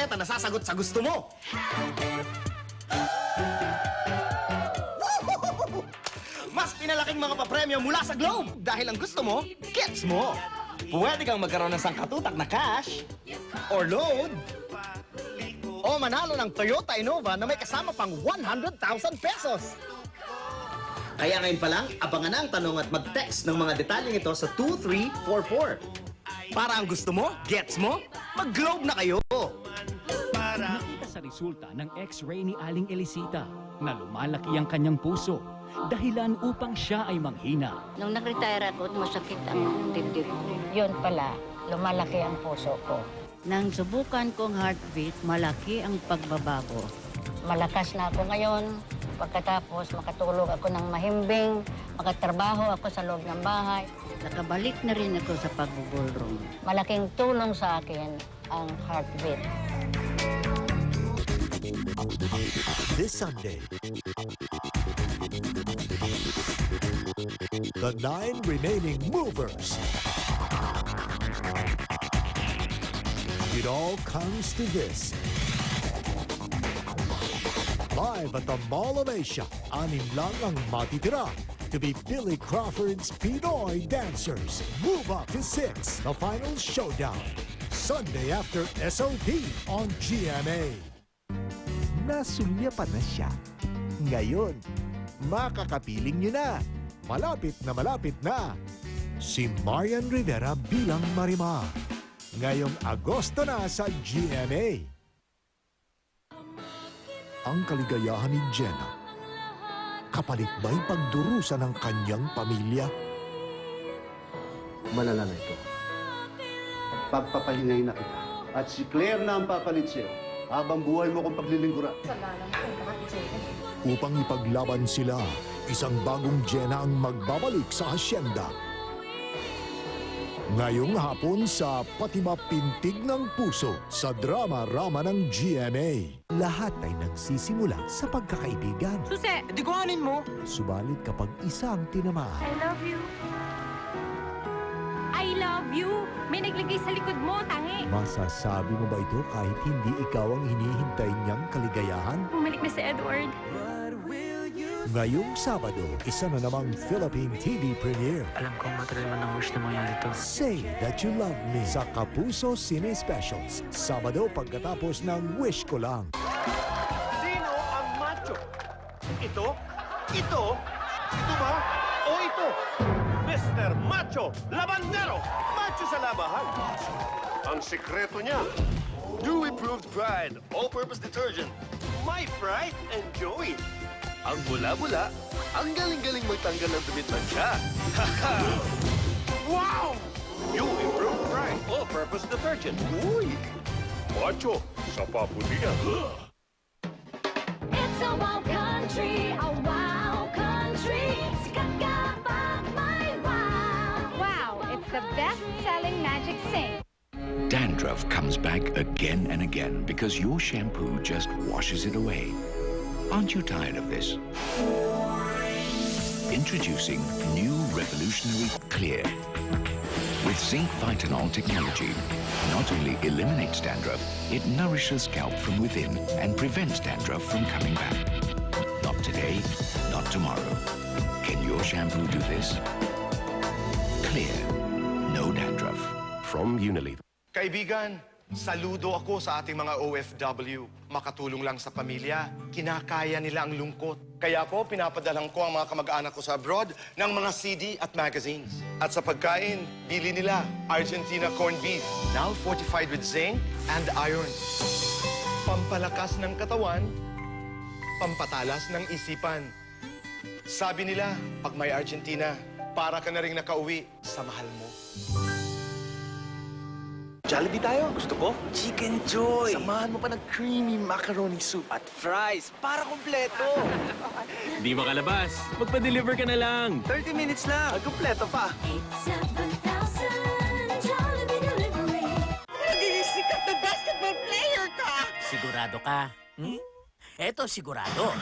bisikleta na sasagot sa gusto mo. Mas pinalaking mga papremyo mula sa Globe dahil ang gusto mo, gets mo. Pwede kang magkaroon ng sangkatutak na cash or load o manalo ng Toyota Innova na may kasama pang 100,000 pesos. Kaya ngayon pa lang, abangan na ang tanong at mag-text ng mga detalyeng ito sa 2344. Para ang gusto mo, gets mo, mag-Globe na kayo. Nakita sa resulta ng X-ray ni Aling Elisita na lumalaki ang kanyang puso, dahilan upang siya ay manghina. Nung nag-retire ako, masakit ang dibdib ko. Yun pala, lumalaki ang puso ko. Nang subukan kong heartbeat, malaki ang pagbabago. Malakas na ako ngayon. Pagkatapos, makatulog ako ng mahimbing, makatrabaho ako sa loob ng bahay. Nakabalik na rin ako sa pagbubulrong. Malaking tulong sa akin ang heartbeat. This Sunday, the 9 remaining movers. It all comes to this. Live at the Mall of Asia, 6 lang ang matitira to be Billy Crawford's Pinoy Dancers. Move up to 6, the final showdown. Sunday after SOP on GMA. Nasulyapan na siya. Ngayon, makakapiling niyo na. Malapit na. Si Marian Rivera bilang Marimar. Ngayong Agosto na sa GMA. Ang kaligayahan ni Jenna, kapalit ba'y pagdurusa ng kanyang pamilya? Malala na ito. Pagpapahingay na kita. At si Claire na ang papalit sa'yo habang buhay mo kong paglilingkuran. Upang ipaglaban sila, isang bagong Jenna ang magbabalik sa hasyenda. Ngayong hapon sa Patimapintig ng Puso sa drama-rama ng GMA. Lahat ay nagsisimula sa pagkakaibigan. Susi! Di kuhanin mo! Subalit kapag isa ang tinamaan, I love you. I love you! May naglagay sa likod mo, tangi! masasabi mo ba ito kahit hindi ikaw ang hinihintay niyang kaligayahan? Bumalik na si Edward. Ngayong Sabado, isa na namang Philippine TV premiere. Alam kong matagal man ang wish na mangyari to. Say That You Love Me sa Kapuso Cine Specials. Sabado pagkatapos ng Wish Ko Lang. Sino ang macho? Ito? Ito? Ito ba? O ito? Mr. Macho Labandero! Macho sa labahan! Ang sikreto niya, Dewy Proved Pride All-Purpose Detergent. My Pride and Joey. Ang bula-bula, ang galing-galing magtanggal ng dumit ng siya. Wow! New Improved Pride All-Purpose Detergent. Uy! Macho sa papulian. It's a wild country, a wild country. Sikat ka pa, my wow. Wow, it's the best-selling Magic Sink. Dandruff comes back again and again because your shampoo just washes it away. Aren't you tired of this? Introducing new revolutionary Clear. With zinc phytanol technology, not only eliminates dandruff, it nourishes scalp from within and prevents dandruff from coming back. Not today, not tomorrow. Can your shampoo do this? Clear. No dandruff. From Unilever. Kaibigan, saludo ako sa ating mga OFW. Makatulong lang sa pamilya, kinakaya nila ang lungkot. Kaya po, pinapadalang ko ang mga kamag-anak ko sa abroad ng mga CD at magazines. At sa pagkain, bili nila Argentina corned beef, now fortified with zinc and iron. Pampalakas ng katawan, pampatalas ng isipan. Sabi nila, pag may Argentina, para ka na rin nakauwi sa mahal mo. Jollibee tayo. Gusto ko. Chicken Joy! Samahan mo pa ng creamy macaroni soup. At fries para kumpleto! Di makalabas. Magpa-deliver ka na lang. 30 minutes lang! At kumpleto pa. 7,000 Jollibee Delivery. Nagiging sikat na basketball player ka! Sigurado ka? Eto sigurado.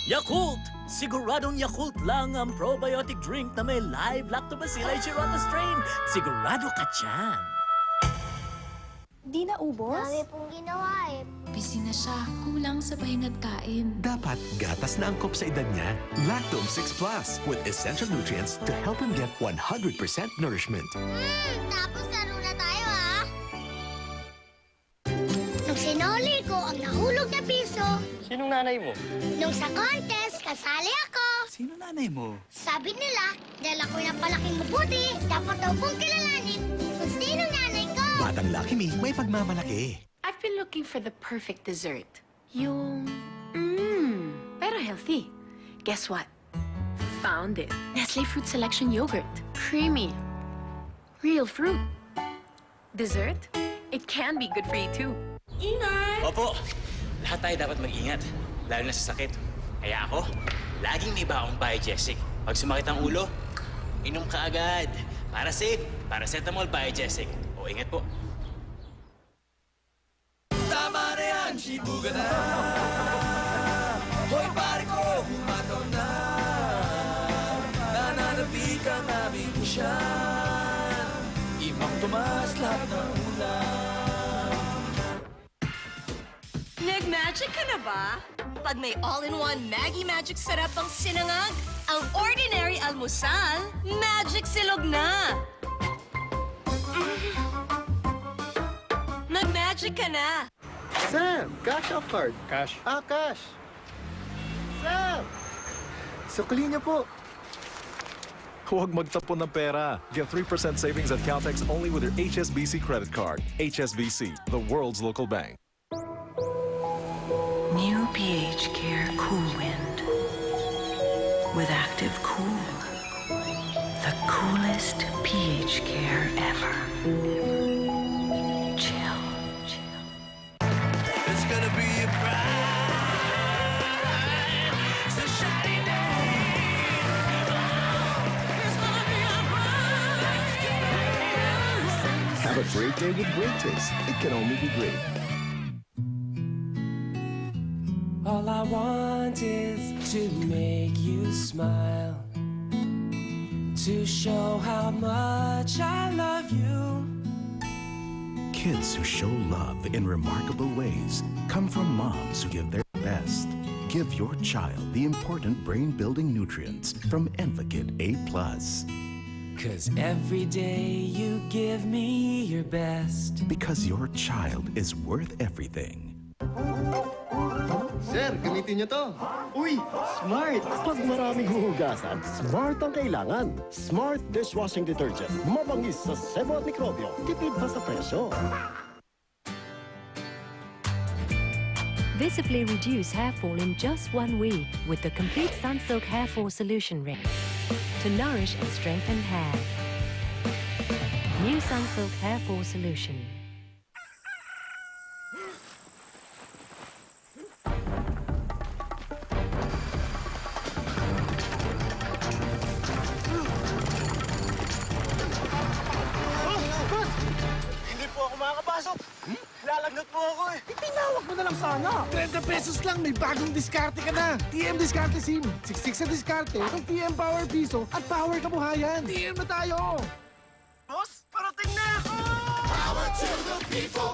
Yakult! Siguradong Yakult lang ang probiotic drink na may live Lactobacillus aerotis strain. Sigurado ka dyan. Di na ubos? Dami pong ginawa eh. Busy na siya, kulang sa pahinga't kain. Dapat gatas na angkop sa edad niya. Lactome 6 Plus with essential nutrients to help him get 100% nourishment. Tapos laro na tayo ha. Nung sinoli ko ang nahulog na piso, Sinong nanay mo? nung sa contest, kasali ako. Sino nanay mo? Sabi nila, dahil ako'y napalaking mabuti, dapat daw kong kilalanin kung sinong nanay ko. Batang Lucky Me, may pagmamalaki. I've been looking for the perfect dessert. Yung, pero healthy. Guess what? Found it. Nestle Fruit Selection Yogurt. Creamy. Real fruit. Dessert? It can be good for you too. Opo, lahat tayo dapat mag-ingat. Lalo na sa sakit. Kaya ako, laging may baong Biogesic. Pag sumakit ang ulo, inom ka agad. Para safe, Paracetamol Biogesic. O ingat po. Tama na yan, sibuga na. Hoy, pare ko, humataw na. Nananapik ang aming pusyan. Ibang tumas lahat ng ulam. Nag-magic ka na ba? Pag may all-in-one Maggie Magic sarap ang sinangag, ang ordinary almusal, magic silog na. Mag-magic ka na. Sam, cash or card? Cash. Cash. Sam! Sukli niyo po. Huwag magtapon ng pera. Get 3% savings at Caltex only with your HSBC credit card. HSBC, the world's local bank. New pH Care Cool Wind. With Active Cool. The coolest pH care ever. Chill. It's gonna be a bright, sunshiny day. It's gonna be a bright, Have a great day with great taste. It can only be great. All I want is to make you smile, to show how much I love you. Kids who show love in remarkable ways come from moms who give their best. Give your child the important brain-building nutrients from Envakid A+. 'Cause every day you give me your best. Because your child is worth everything. Sir, gamitin niyo to. Uy, smart! Pag maraming huhugasan, smart ang kailangan. Smart dishwashing detergent. Mabangis sa sebo at mikrobyo. Tipid pa sa presyo. Visibly reduce hair fall in just 1 week with the complete Sunsilk Hair Fall Solution Range to nourish and strengthen hair. New Sunsilk Hair Fall Solution. Hindi po ako makakapasok. Lalagnat po ako eh. Tinawag mo na lang sana. 30 pesos lang, may bagong diskarte ka na. TM Diskarte SIM. Siksik sa diskarte, may TM Power Piso at Power Kabuhayan. TM na tayo! Boss, parating na ako! Power to the people.